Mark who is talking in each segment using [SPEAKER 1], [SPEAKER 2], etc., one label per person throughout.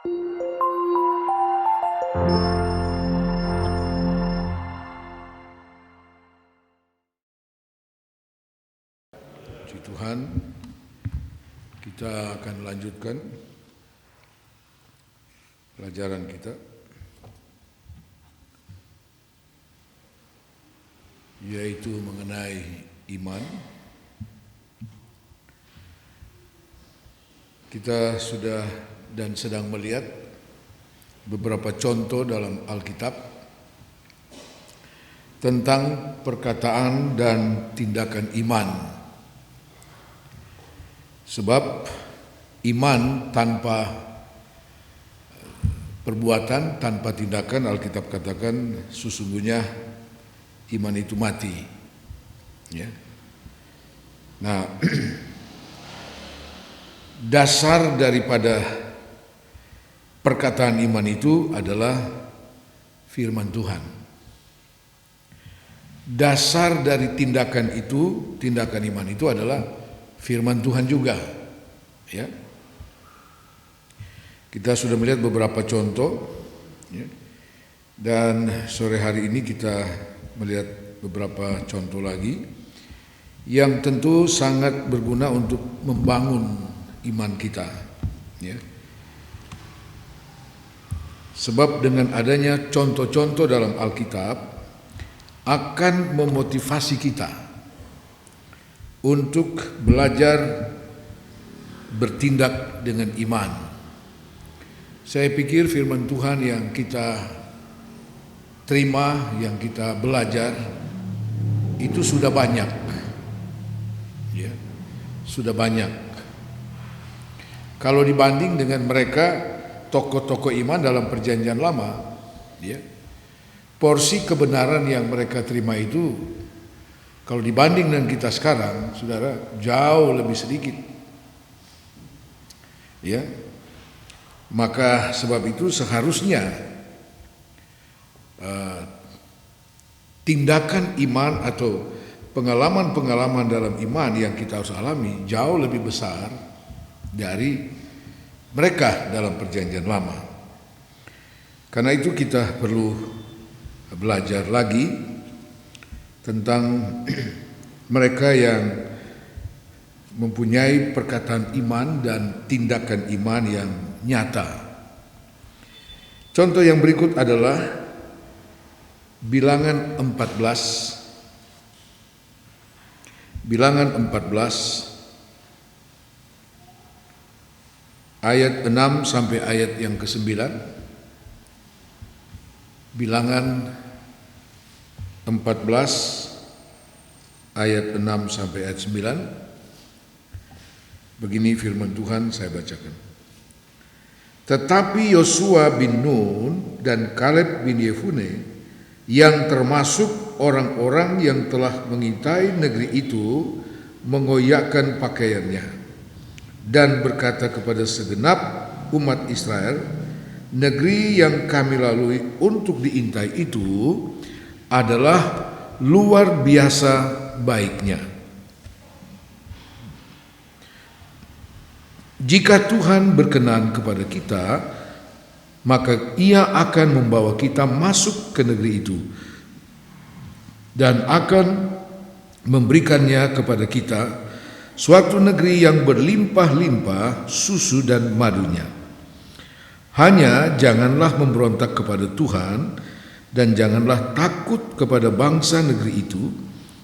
[SPEAKER 1] Puji Tuhan, kita akan lanjutkan pelajaran kita, yaitu mengenai iman. Kita sudah dan sedang melihat beberapa contoh dalam Alkitab tentang perkataan dan tindakan iman. Sebab iman tanpa perbuatan, tanpa tindakan, Alkitab katakan sesungguhnya iman itu mati. Ya. Nah, dasar daripada perkataan iman itu adalah firman Tuhan. Dasar dari tindakan iman itu adalah firman Tuhan juga. Ya. Kita sudah melihat beberapa contoh, ya. Dan sore hari ini kita melihat beberapa contoh lagi yang tentu sangat berguna untuk membangun iman kita, ya. Sebab dengan adanya contoh-contoh dalam Alkitab akan memotivasi kita untuk belajar bertindak dengan iman. Saya pikir firman Tuhan yang kita terima, yang kita belajar itu sudah banyak, ya, sudah banyak. Kalau dibanding dengan mereka tokoh-tokoh iman dalam perjanjian lama, ya, porsi kebenaran yang mereka terima itu kalau dibanding dengan kita sekarang, saudara, jauh lebih sedikit. Ya, maka sebab itu seharusnya tindakan iman atau pengalaman-pengalaman dalam iman yang kita harus alami jauh lebih besar dari mereka dalam perjanjian lama. Karena itu kita perlu belajar lagi tentang mereka yang mempunyai perkataan iman dan tindakan iman yang nyata. Contoh yang berikut adalah Bilangan 14. Bilangan 14 ayat 6 sampai ayat yang ke-9. Bilangan 14 ayat 6 sampai ayat 9. Begini firman Tuhan, saya bacakan. Tetapi Yosua bin Nun dan Kaleb bin Yefune yang termasuk orang-orang yang telah mengintai negeri itu mengoyakkan pakaiannya dan berkata kepada segenap umat Israel, negeri yang kami lalui untuk diintai itu adalah luar biasa baiknya. Jika Tuhan berkenan kepada kita, maka Ia akan membawa kita masuk ke negeri itu dan akan memberikannya kepada kita, suatu negeri yang berlimpah-limpah susu dan madunya. Hanya janganlah memberontak kepada Tuhan dan janganlah takut kepada bangsa negeri itu,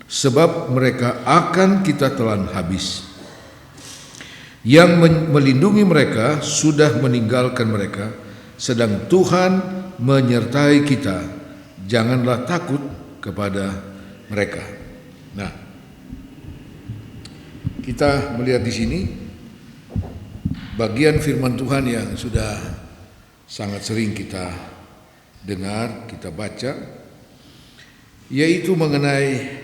[SPEAKER 1] sebab mereka akan kita telan habis. Yang melindungi mereka sudah meninggalkan mereka, sedang Tuhan menyertai kita. Janganlah takut kepada mereka. Nah, kita melihat di sini bagian firman Tuhan yang sudah sangat sering kita dengar, kita baca, yaitu mengenai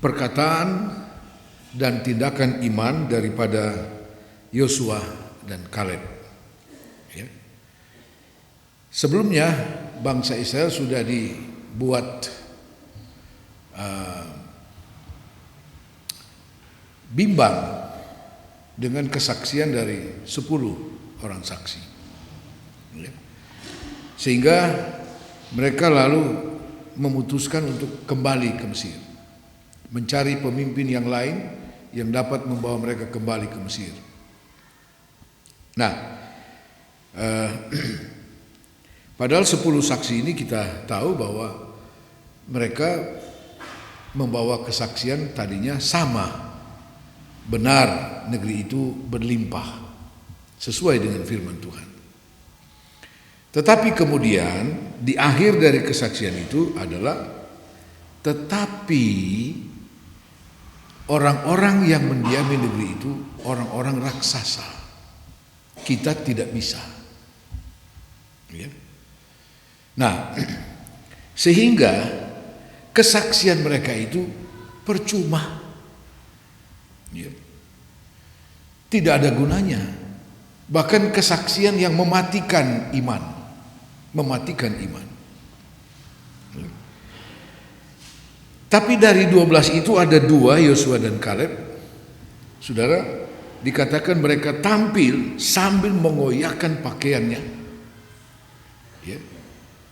[SPEAKER 1] perkataan dan tindakan iman daripada Yosua dan Kaleb. Ya. Sebelumnya bangsa Israel sudah dibuat bimbang dengan kesaksian dari 10 orang saksi. Ya. Sehingga mereka lalu memutuskan untuk kembali ke Mesir, mencari pemimpin yang lain yang dapat membawa mereka kembali ke Mesir. Nah, padahal 10 saksi ini kita tahu bahwa mereka membawa kesaksian tadinya sama, benar negeri itu berlimpah sesuai dengan firman Tuhan. Tetapi kemudian di akhir dari kesaksian itu adalah tetapi orang-orang yang mendiami negeri itu orang-orang raksasa. Kita tidak bisa. Ya. Nah, sehingga kesaksian mereka itu percuma. Ya. Tidak ada gunanya. Bahkan kesaksian yang mematikan iman. Mematikan iman. Tapi dari 12 itu ada 2, Yosua dan Kaleb. Saudara, dikatakan mereka tampil sambil mengoyakkan pakaiannya, ya,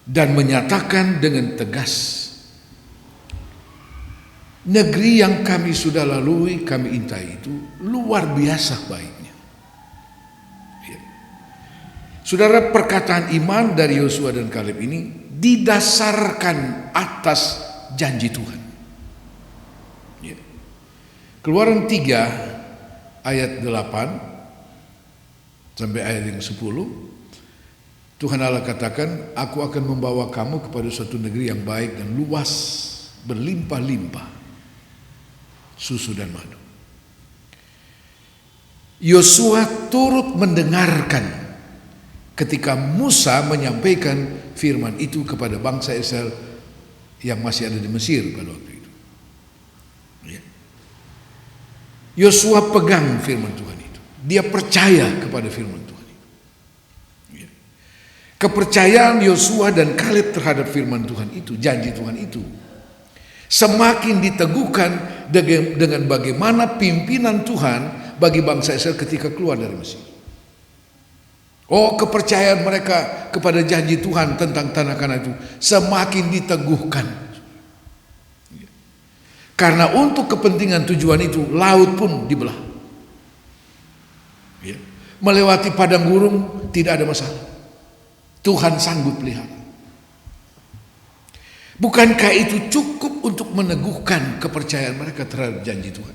[SPEAKER 1] dan menyatakan dengan tegas, negeri yang kami sudah lalui, kami intai itu luar biasa baiknya. Saudara, perkataan iman dari Yosua dan Kaleb ini didasarkan atas janji Tuhan. Ya. Keluaran 3 ayat 8 sampai ayat yang 10, Tuhan Allah katakan, aku akan membawa kamu kepada suatu negeri yang baik dan luas, berlimpah-limpah susu dan madu. Yosua turut mendengarkan ketika Musa menyampaikan firman itu kepada bangsa Israel yang masih ada di Mesir pada waktu itu. Yosua pegang firman Tuhan itu. Dia percaya kepada firman Tuhan itu. Kepercayaan Yosua dan Kaleb terhadap firman Tuhan itu, janji Tuhan itu, semakin diteguhkan dengan bagaimana pimpinan Tuhan bagi bangsa Israel ketika keluar dari Mesir. Oh, kepercayaan mereka kepada janji Tuhan tentang tanah Kanaan itu semakin diteguhkan. Karena untuk kepentingan tujuan itu laut pun dibelah. Melewati padang gurun tidak ada masalah. Tuhan sanggup pelihara. Bukankah itu cukup untuk meneguhkan kepercayaan mereka terhadap janji Tuhan?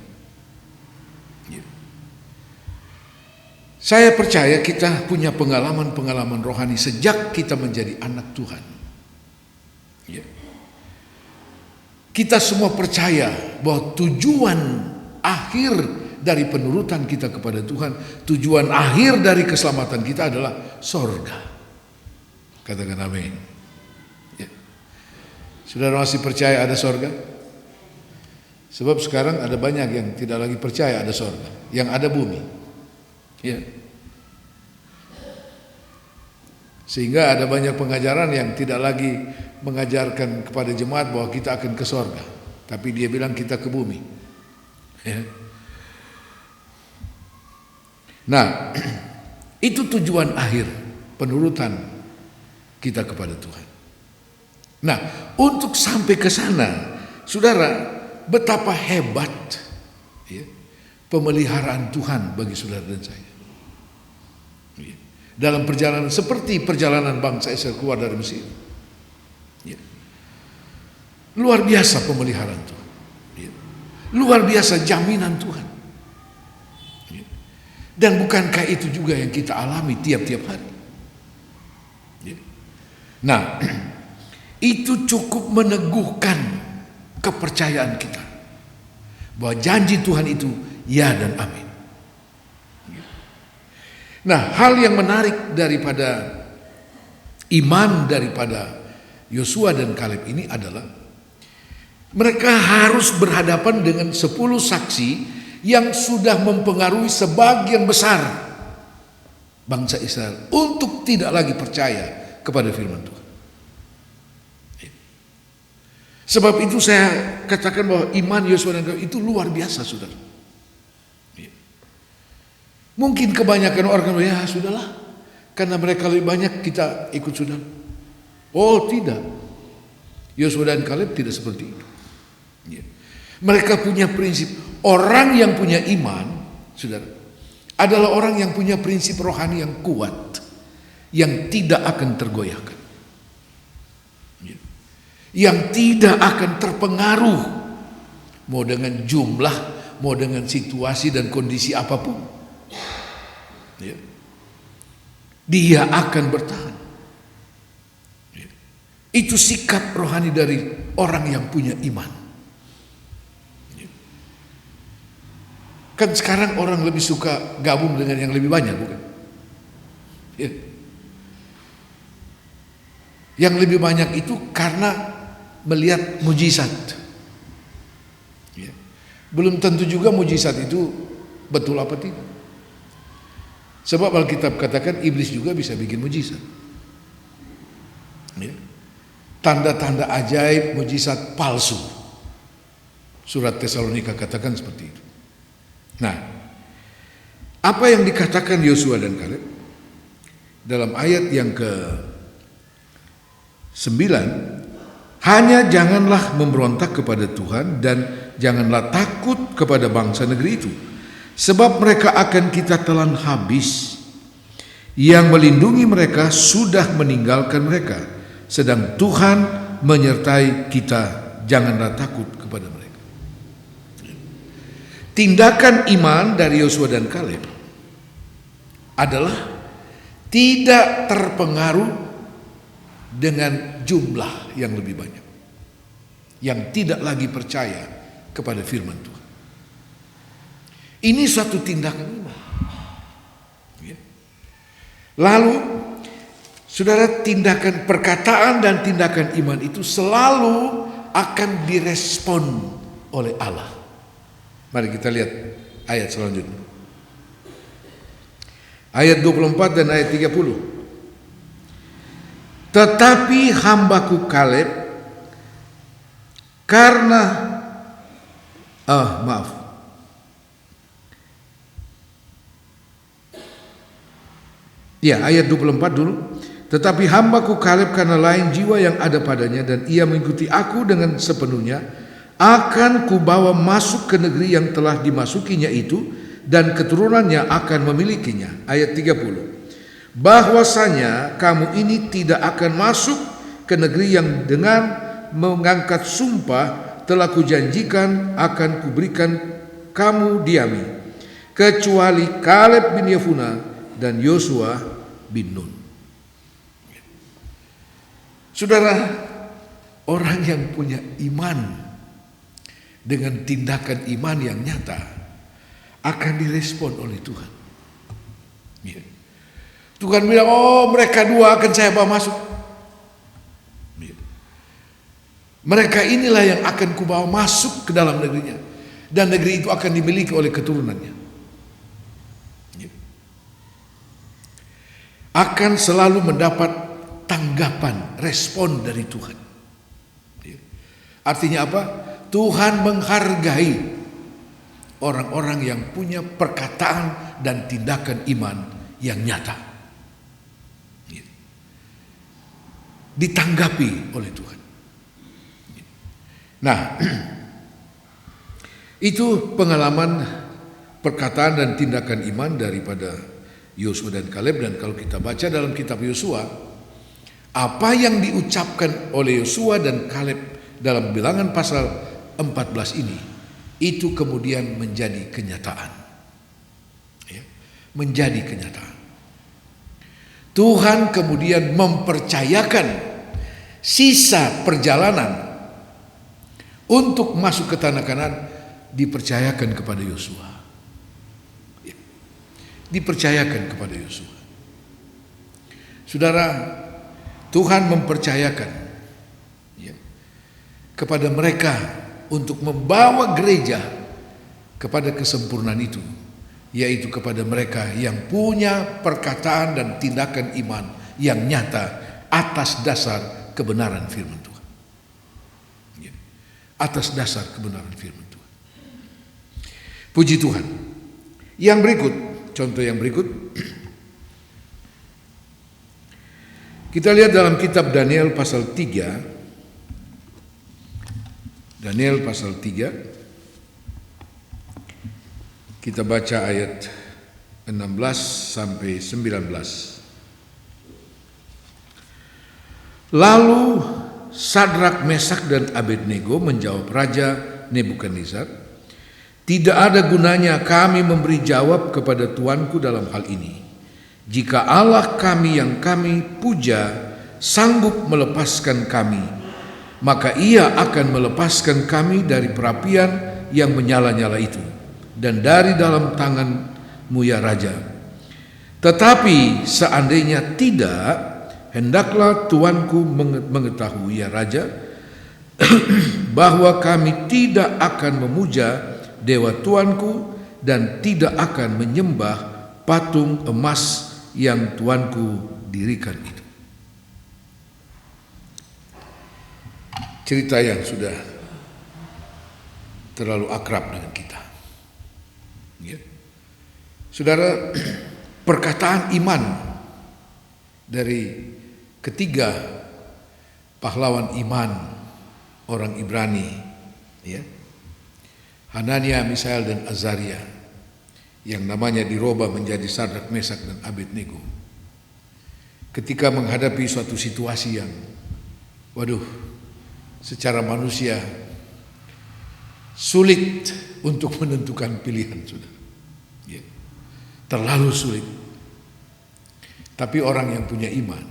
[SPEAKER 1] Saya percaya kita punya pengalaman-pengalaman rohani sejak kita menjadi anak Tuhan. Ya. Kita semua percaya bahwa tujuan akhir dari penurutan kita kepada Tuhan, tujuan akhir dari keselamatan kita adalah sorga. Katakan amin. Ya. Saudara masih percaya ada sorga? Sebab sekarang ada banyak yang tidak lagi percaya ada sorga, yang ada bumi. Ya. Sehingga ada banyak pengajaran yang tidak lagi mengajarkan kepada jemaat bahwa kita akan ke sorga, tapi dia bilang kita ke bumi. Ya. Nah, itu tujuan akhir penurutan kita kepada Tuhan. Nah, untuk sampai ke sana, saudara, betapa hebat ya, pemeliharaan Tuhan bagi saudara dan saya. Dalam perjalanan seperti perjalanan bangsa Israel keluar dari Mesir, ya. Luar biasa pemeliharaan Tuhan, ya. Luar biasa jaminan Tuhan, ya. Dan bukankah itu juga yang kita alami tiap-tiap hari, ya. Nah, itu cukup meneguhkan kepercayaan kita bahwa janji Tuhan itu ya dan amin. Nah, hal yang menarik daripada iman daripada Yosua dan Kaleb ini adalah mereka harus berhadapan dengan 10 saksi yang sudah mempengaruhi sebagian besar bangsa Israel untuk tidak lagi percaya kepada firman Tuhan. Sebab itu saya katakan bahwa iman Yosua dan Kaleb itu luar biasa, saudara. Mungkin kebanyakan orang ya sudahlah, karena mereka lebih banyak kita ikut saudara. Oh tidak, Yosua dan Kaleb tidak seperti itu. Ya. Mereka punya prinsip. Orang yang punya iman, saudara, adalah orang yang punya prinsip rohani yang kuat, yang tidak akan tergoyahkan, ya. Yang tidak akan terpengaruh, mau dengan jumlah, mau dengan situasi dan kondisi apapun, ya. Dia akan bertahan. Ya. Itu sikap rohani dari orang yang punya iman. Kan sekarang orang lebih suka gabung dengan yang lebih banyak, bukan? Ya. Yang lebih banyak itu karena melihat mujizat. Ya. Belum tentu juga mujizat itu betul apa tidak. Sebab Alkitab katakan iblis juga bisa bikin mujizat. Ya. Tanda-tanda ajaib, mujizat palsu. Surat Tesalonika katakan seperti itu. Nah, apa yang dikatakan Yosua dan Kaleb dalam ayat yang ke-9, hanya janganlah memberontak kepada Tuhan dan janganlah takut kepada bangsa negeri itu, sebab mereka akan kita telan habis. Yang melindungi mereka sudah meninggalkan mereka, sedang Tuhan menyertai kita, janganlah takut kepada mereka. Tindakan iman dari Yosua dan Kaleb adalah tidak terpengaruh dengan jumlah yang lebih banyak, yang tidak lagi percaya kepada firman Tuhan. Ini suatu tindakan iman. Lalu, saudara, tindakan perkataan dan tindakan iman itu selalu akan direspon oleh Allah. Mari kita lihat ayat selanjutnya. Ayat 24 dan ayat 30. Tetapi hambaku Kaleb karena ayat 24 dulu. Tetapi hambaku Kaleb karena lain jiwa yang ada padanya dan ia mengikuti aku dengan sepenuhnya, akan kubawa masuk ke negeri yang telah dimasukinya itu, dan keturunannya akan memilikinya. Ayat 30. Bahwasanya kamu ini tidak akan masuk ke negeri yang dengan mengangkat sumpah telah kujanjikan akan kuberikan kamu diami, kecuali Kaleb bin Yefune dan Yosua bin Nun. Saudara, orang yang punya iman dengan tindakan iman yang nyata akan direspon oleh Tuhan. Ya. Tuhan bilang, oh mereka dua akan saya bawa masuk. Ya. Mereka inilah yang akan kubawa masuk ke dalam negerinya, dan negeri itu akan dimiliki oleh keturunannya. Ya. Akan selalu mendapat tanggapan, respon dari Tuhan. Ya. Artinya apa? Tuhan menghargai orang-orang yang punya perkataan dan tindakan iman yang nyata. Ditanggapi oleh Tuhan. Nah, itu pengalaman perkataan dan tindakan iman daripada Yosua dan Kaleb. Dan kalau kita baca dalam kitab Yosua, apa yang diucapkan oleh Yosua dan Kaleb dalam Bilangan pasal 14 ini, itu kemudian menjadi kenyataan. Ya, menjadi kenyataan. Tuhan kemudian mempercayakan sisa perjalanan untuk masuk ke tanah Kanaan, dipercayakan kepada Yosua. Ya, dipercayakan kepada Yosua. Saudara, Tuhan mempercayakan kepada mereka untuk membawa gereja kepada kesempurnaan itu, yaitu kepada mereka yang punya perkataan dan tindakan iman yang nyata atas dasar kebenaran firman Tuhan. Atas dasar kebenaran firman Tuhan. Puji Tuhan. Yang berikut, contoh yang berikut, Kita lihat dalam kitab Daniel pasal 3. Daniel pasal 3. Kita baca ayat 16 sampai 19. Lalu Sadrak, Mesak dan Abednego menjawab Raja Nebukadnezar, "Tidak ada gunanya kami memberi jawab kepada tuanku dalam hal ini. Jika Allah kami yang kami puja sanggup melepaskan kami, maka Ia akan melepaskan kami dari perapian yang menyala-nyala itu dan dari dalam tangan-Mu ya Raja. Tetapi seandainya tidak, hendaklah tuanku mengetahui ya Raja, bahwa kami tidak akan memuja dewa tuanku dan tidak akan menyembah patung emas yang tuanku dirikan itu." Cerita yang sudah terlalu akrab dengan kita. Ya. Saudara, perkataan iman dari ketiga pahlawan iman orang Ibrani, ya, Hanania, Misael dan Azaria, yang namanya dirubah menjadi Sadrak, Mesak dan Abednego, ketika menghadapi suatu situasi yang secara manusia sulit untuk menentukan pilihan, saudara, ya, terlalu sulit. Tapi orang yang punya iman,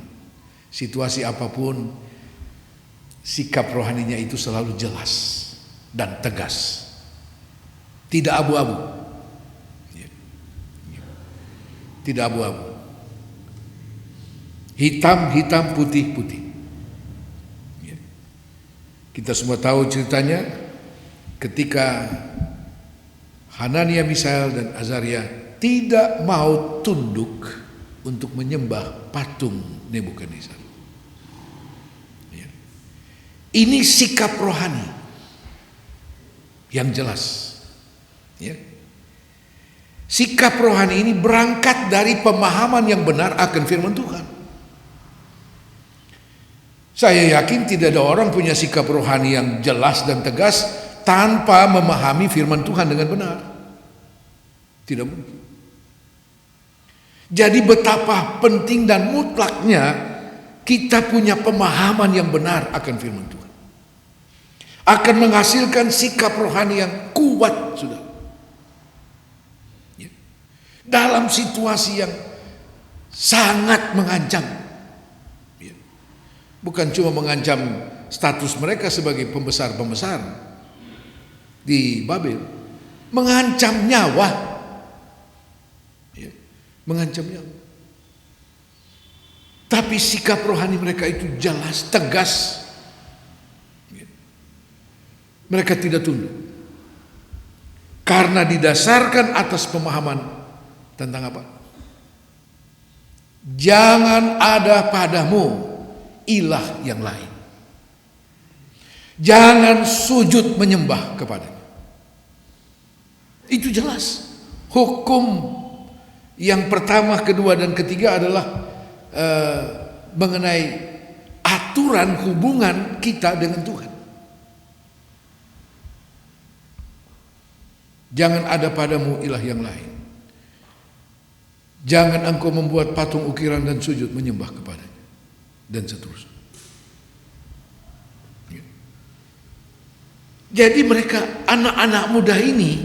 [SPEAKER 1] situasi apapun, sikap rohaninya itu selalu jelas dan tegas, tidak abu-abu. Tidak abu-abu, hitam, putih. Ya. Kita semua tahu ceritanya ketika Hanania, Misael dan Azaria tidak mau tunduk untuk menyembah patung Nebukadnezar. Ya. Ini sikap rohani yang jelas. Ya. Sikap rohani ini berangkat dari pemahaman yang benar akan firman Tuhan. Saya yakin tidak ada orang punya sikap rohani yang jelas dan tegas tanpa memahami firman Tuhan dengan benar. Tidak mungkin. Jadi betapa penting dan mutlaknya kita punya pemahaman yang benar akan firman Tuhan. Akan menghasilkan sikap rohani yang kuat, saudara. Dalam situasi yang sangat mengancam, bukan cuma mengancam status mereka sebagai pembesar-pembesar di Babel, mengancam nyawa, mengancam nyawa. Tapi sikap rohani mereka itu jelas, tegas. Mereka tidak tunduk karena didasarkan atas pemahaman tentang apa? Jangan ada padamu ilah yang lain. Jangan sujud menyembah kepadanya. Itu jelas. Hukum yang pertama, kedua dan ketiga adalah mengenai aturan hubungan kita dengan Tuhan. Jangan ada padamu ilah yang lain. Jangan engkau membuat patung ukiran dan sujud menyembah kepadanya, dan seterusnya. Jadi mereka, anak-anak muda ini,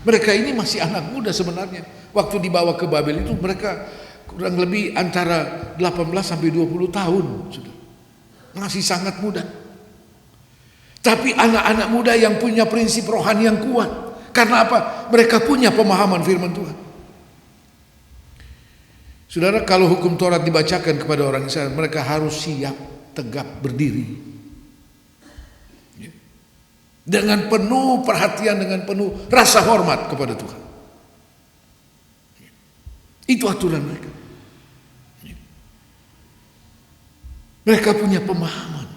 [SPEAKER 1] mereka ini masih anak muda sebenarnya. Waktu dibawa ke Babel itu mereka kurang lebih antara 18 sampai 20 tahun, sudah. Masih sangat muda. Tapi anak-anak muda yang punya prinsip rohani yang kuat. Karena apa? Mereka punya pemahaman firman Tuhan. Saudara, kalau hukum Taurat dibacakan kepada orang Israel, mereka harus siap, tegap, berdiri. Dengan penuh perhatian, dengan penuh rasa hormat kepada Tuhan. Itu aturan mereka. Mereka punya pemahaman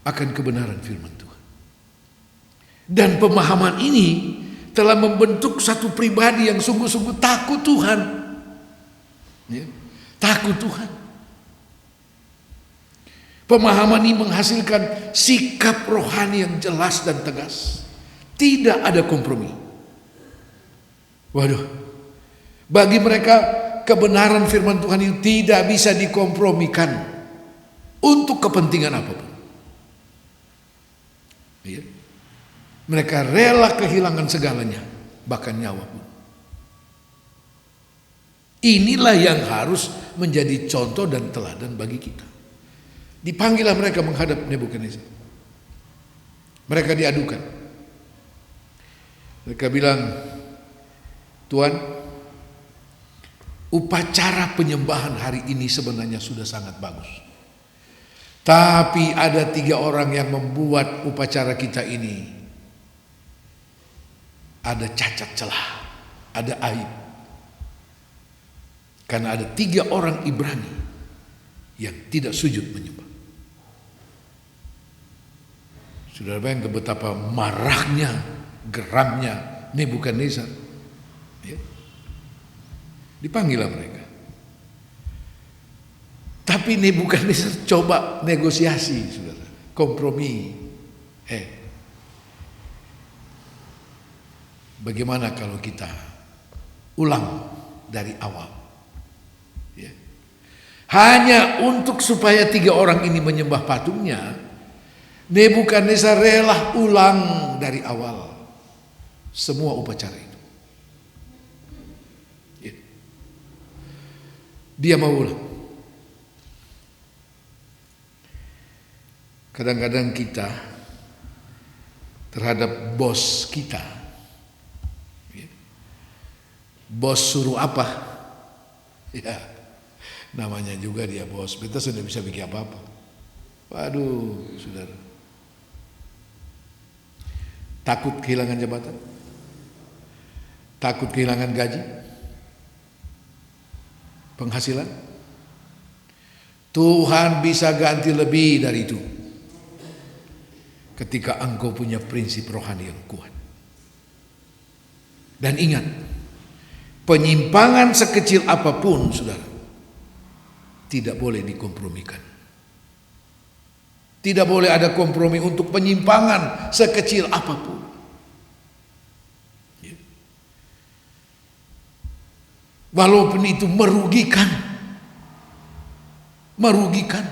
[SPEAKER 1] akan kebenaran firman Tuhan. Dan pemahaman ini telah membentuk satu pribadi yang sungguh-sungguh takut Tuhan. Ya. Takut Tuhan. Pemahaman ini menghasilkan sikap rohani yang jelas dan tegas. Tidak ada kompromi. Waduh. Bagi mereka kebenaran firman Tuhan itu tidak bisa dikompromikan untuk kepentingan apapun. Ya. Mereka rela kehilangan segalanya, bahkan nyawa pun. Inilah yang harus menjadi contoh dan teladan bagi kita. Dipanggillah mereka menghadap Nebukadnezar. Mereka diadukan. Mereka bilang, Tuhan, upacara penyembahan hari ini sebenarnya sudah sangat bagus. Tapi ada 3 orang yang membuat upacara kita ini ada cacat celah, ada aib. Karena ada 3 orang Ibrani yang tidak sujud menyembah. Saudara bayangkan betapa marahnya, geramnya Nebukadnezar. Ya. Dipanggillah mereka. Tapi Nebukadnezar coba negosiasi, saudara, kompromi. Bagaimana kalau kita ulang dari awal? Ya. Hanya untuk supaya 3 orang ini menyembah patungnya, Nebukadnezar rela ulang dari awal semua upacara itu. Ya. Dia mau ulang. Kadang-kadang kita terhadap bos kita, ya, bos suruh apa? Ya, namanya juga dia bos. Kita sudah bisa bikin apa-apa. Waduh, saudara. Takut kehilangan jabatan? Takut kehilangan gaji? Penghasilan? Tuhan bisa ganti lebih dari itu ketika engkau punya prinsip rohani yang kuat. Dan ingat, penyimpangan sekecil apapun, saudara, tidak boleh dikompromikan. Tidak boleh ada kompromi untuk penyimpangan sekecil apapun. Ya. Walaupun itu merugikan. Merugikan.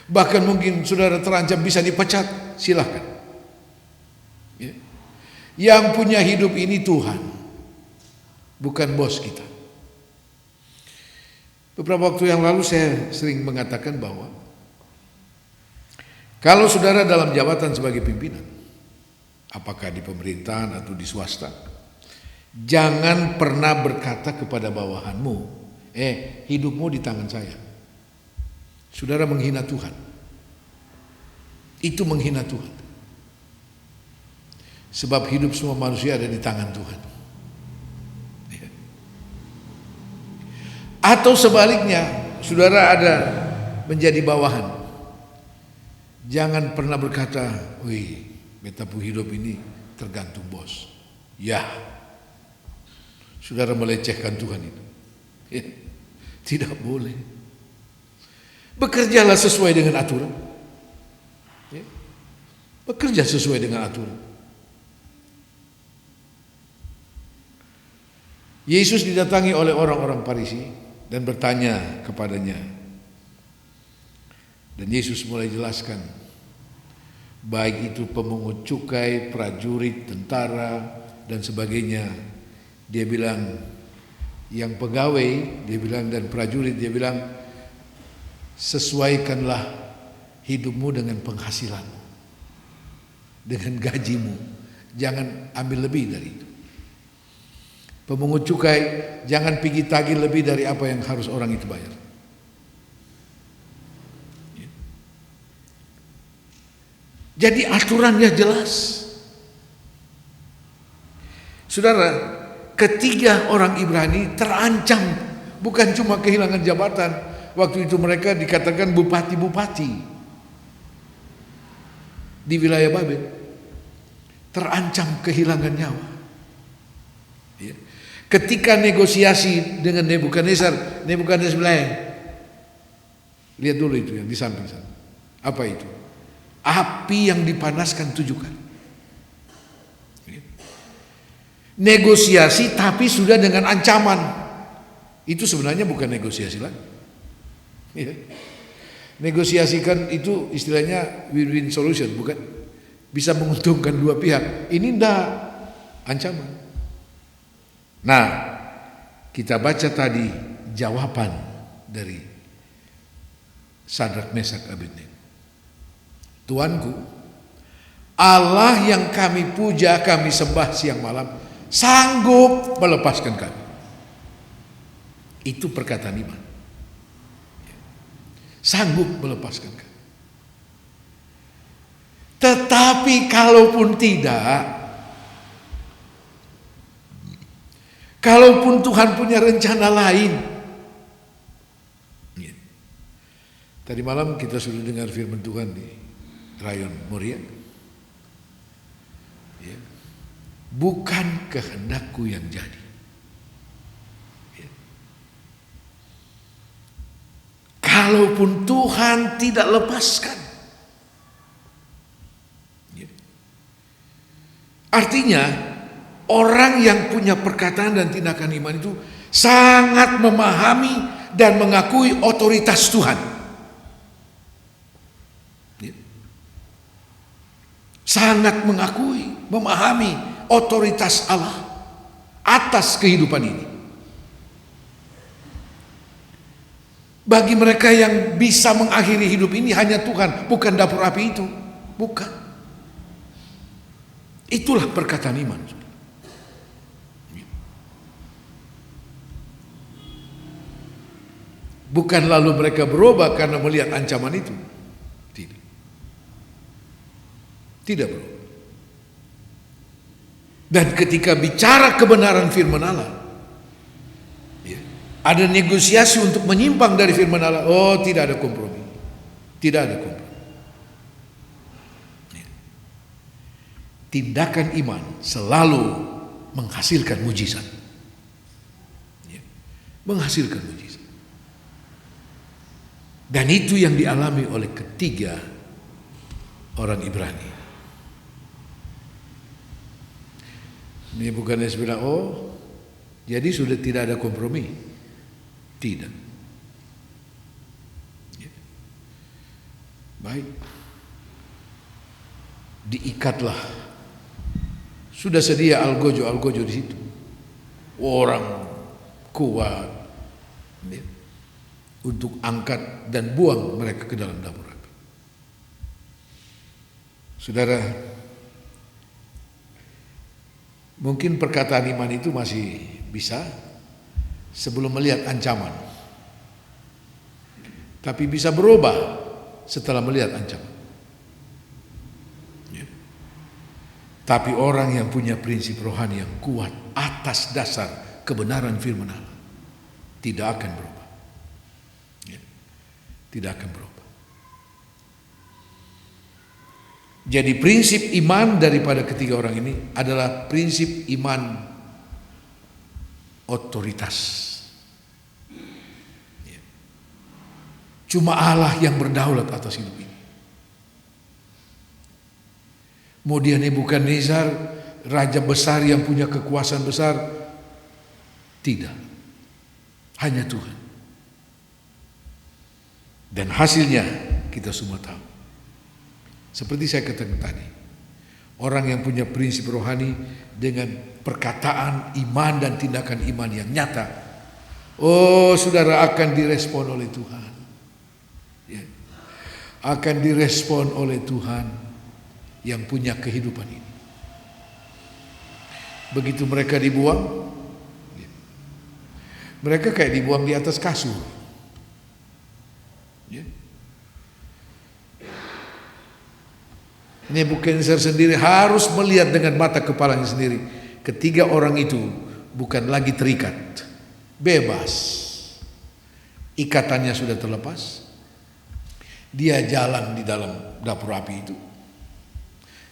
[SPEAKER 1] Bahkan mungkin saudara terancam bisa dipecat, silahkan. Ya. Yang punya hidup ini Tuhan, bukan bos kita. Beberapa waktu yang lalu saya sering mengatakan bahwa kalau saudara dalam jabatan sebagai pimpinan, apakah di pemerintahan atau di swasta, jangan pernah berkata kepada bawahanmu, hidupmu di tangan saya. Saudara menghina Tuhan. Itu menghina Tuhan. Sebab hidup semua manusia ada di tangan Tuhan. Atau sebaliknya, saudara ada menjadi bawahan. Jangan pernah berkata, wih, betapu hidup ini tergantung bos. Ya, saudara melecehkan Tuhan itu. Ya, tidak boleh. Bekerjalah sesuai dengan aturan. Ya, bekerja sesuai dengan aturan. Yesus didatangi oleh orang-orang Farisi dan bertanya kepadanya. Dan Yesus mulai jelaskan, baik itu pemungut cukai, prajurit, tentara, dan sebagainya. Dia bilang, yang pegawai, dia bilang, dan prajurit, dia bilang, sesuaikanlah hidupmu dengan penghasilanmu, dengan gajimu. Jangan ambil lebih dari itu. Pemungut cukai, jangan pergi tagih lebih dari apa yang harus orang itu bayar. Jadi aturannya jelas. Saudara, ketiga orang Ibrani terancam, bukan cuma kehilangan jabatan. Waktu itu mereka dikatakan bupati-bupati di wilayah Babel. Terancam kehilangan nyawa. Ya. Ketika negosiasi dengan Nebukadnezar bilang, lihat dulu itu yang di samping sana. Apa itu? Api yang dipanaskan 7 kali. Negosiasi tapi sudah dengan ancaman. Itu sebenarnya bukan negosiasi lagi. Ya. Negosiasikan itu istilahnya win-win solution, bukan? Bisa menguntungkan dua pihak. Ini enggak, ancaman. Nah, kita baca tadi jawaban dari Sadrak, Mesak, Abednego. Tuanku, Allah yang kami puja, kami sembah siang malam, sanggup melepaskan kami. Itu perkataan iman. Sanggup melepaskan kami. Tetapi kalaupun tidak, kalaupun Tuhan punya rencana lain. Tadi malam kita sudah dengar firman Tuhan di Rayon Moria. Bukan kehendakku yang jadi. Kalaupun Tuhan tidak lepaskan. Artinya orang yang punya perkataan dan tindakan iman itu sangat memahami dan mengakui otoritas Tuhan. Sangat mengakui, memahami otoritas Allah atas kehidupan ini. Bagi mereka yang bisa mengakhiri hidup ini hanya Tuhan, bukan dapur api itu. Bukan. Itulah perkataan iman. Bukan lalu mereka berubah karena melihat ancaman itu. Tidak. Tidak berubah. Dan ketika bicara kebenaran firman Allah, ada negosiasi untuk menyimpang dari firman Allah. Oh, tidak ada kompromi. Tidak ada kompromi. Tindakan iman selalu menghasilkan mujizat. Menghasilkan mujizat. Dan itu yang dialami oleh ketiga orang Ibrani. Ini bukannya bilang, oh, jadi sudah tidak ada kompromi. Tidak. Baik. Diikatlah. Sudah sedia algojo di situ. Orang kuat untuk angkat dan buang mereka ke dalam dapur api. Saudara, mungkin perkataan iman itu masih bisa sebelum melihat ancaman, tapi bisa berubah setelah melihat ancaman. Tapi orang yang punya prinsip rohani yang kuat atas dasar kebenaran firman Allah tidak akan berubah. Tidak akan berubah. Jadi prinsip iman daripada ketiga orang ini adalah prinsip iman otoritas. Cuma Allah yang berdaulat atas hidup ini. Mau dia Nebukadnezar, raja besar yang punya kekuasaan besar, tidak. Hanya Tuhan. Dan hasilnya kita semua tahu. Seperti saya katakan tadi, orang yang punya prinsip rohani dengan perkataan iman dan tindakan iman yang nyata, oh saudara, akan direspon oleh Tuhan. Akan direspon oleh Tuhan yang punya kehidupan ini. Begitu mereka dibuang, mereka kayak dibuang di atas kasur. Nebukadnezar sendiri harus melihat dengan mata kepalanya sendiri. Ketiga orang itu bukan lagi terikat, bebas. Ikatannya sudah terlepas. Dia jalan di dalam dapur api itu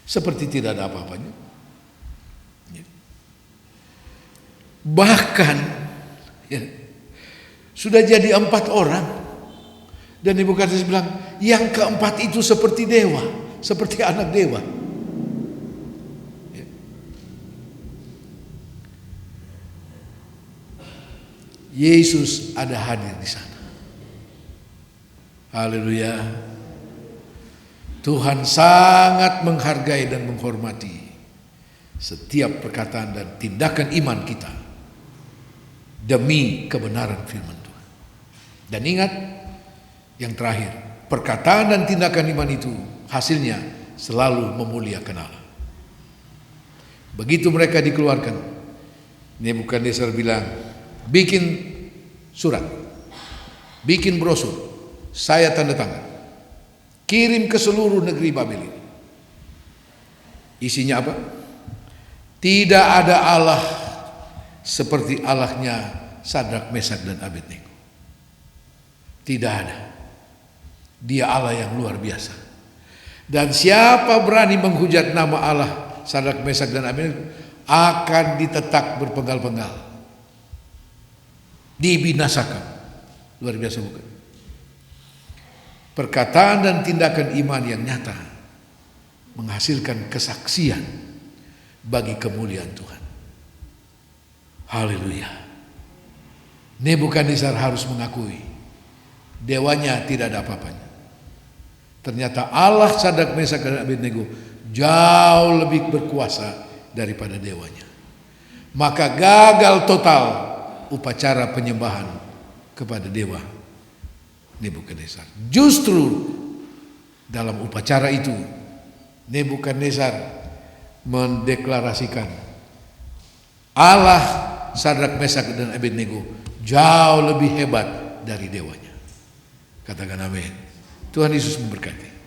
[SPEAKER 1] seperti tidak ada apa-apanya. Bahkan ya, sudah jadi 4 orang. Dan Nebukadnezar bilang, yang keempat itu seperti dewa, seperti anak dewa. Ya. Yesus ada hadir di sana. Haleluya. Tuhan sangat menghargai dan menghormati setiap perkataan dan tindakan iman kita demi kebenaran firman Tuhan. Dan ingat, yang terakhir, perkataan dan tindakan iman itu hasilnya selalu memuliakan Allah. Begitu mereka dikeluarkan, Nebukadnezar bilang, bikin surat, bikin brosur, saya tanda tangan, kirim ke seluruh negeri Babel ini. Isinya apa? Tidak ada Allah seperti Allahnya Sadrak, Mesak, dan Abednego. Tidak ada. Dia Allah yang luar biasa. Dan siapa berani menghujat nama Allah Sadrak, Mesak, dan Abednego akan ditetak berpenggal-penggal, dibinasakan. Luar biasa bukan? Perkataan dan tindakan iman yang nyata menghasilkan kesaksian bagi kemuliaan Tuhan. Haleluya. Nebukadnezar harus mengakui dewanya tidak ada apa-apanya. Ternyata Allah Sadrak, Mesak, dan Abednego jauh lebih berkuasa daripada dewanya. Maka gagal total upacara penyembahan kepada dewa Nebukadnezar. Justru dalam upacara itu Nebukadnezar mendeklarasikan Allah Sadrak, Mesak, dan Abednego jauh lebih hebat dari dewanya. Katakan amin. Tuhan Yesus memberkati.